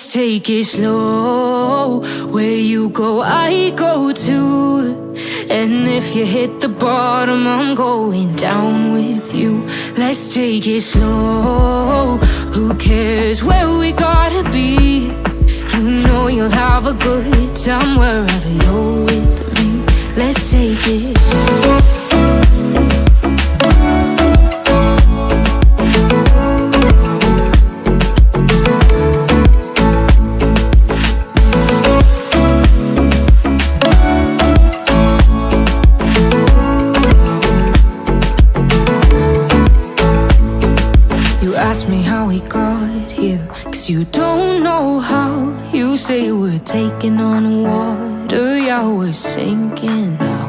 Let's take it slow. Where you go, I go too. And if you hit the bottom, I'm going down with you. Let's take it slow. Who cares where we gotta be? You know you'll have a good time wherever you're with me. Let's take it slow. Ask me how we got here, 'cause you don't know how. You say we're taking on water, yeah, we're sinking now.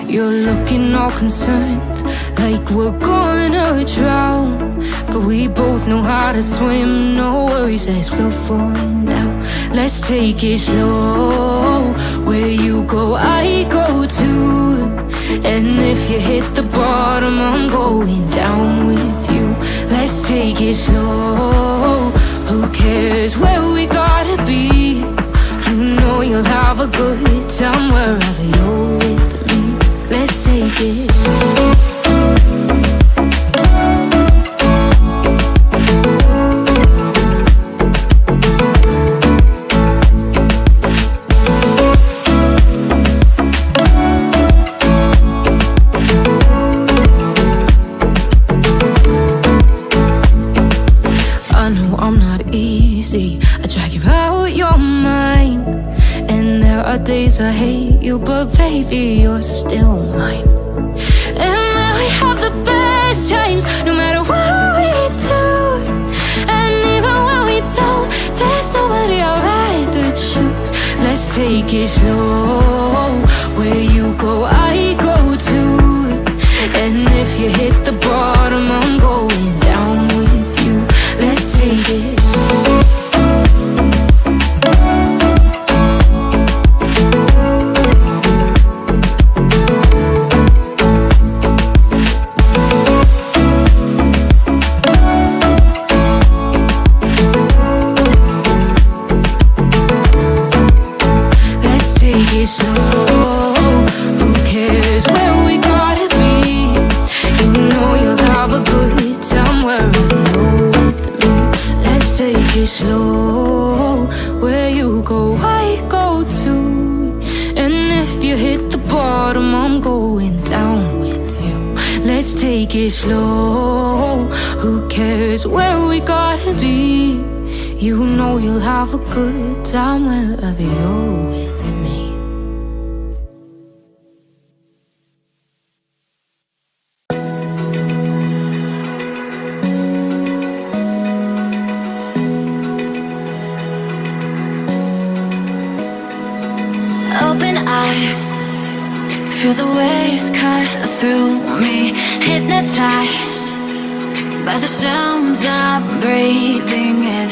You're looking all concerned, like we're gonna drown. But we both know how to swim, no worries, let's go for now. Let's take it slow. Where you go, I go too. And if you hit the bottom, I'm going down with you. Let's take it slow. Who cares where we gotta be? You know you'll have a good time wherever you're with me. Let's take it slow. I drag you out your mind, and there are days I hate you, but baby, you're still mine. And then we have the best times, no matter what we do. And even when we don't, there's nobody I'd rather choose. Let's take it slow. Where you go, I go too. And if you hit the bottom, I'm going down with you. Let's take it slow. Who cares where we gotta be? You know you'll have a good time wherever you're with me. Let's take it slow. Where you go, I go too. And if you hit the bottom, I'm going down with you. Let's take it slow. Who cares where we gotta be? You know you'll have a good time wherever you're with me. Open eye, feel the waves cut through me. Hypnotized by the sounds I'm breathing in.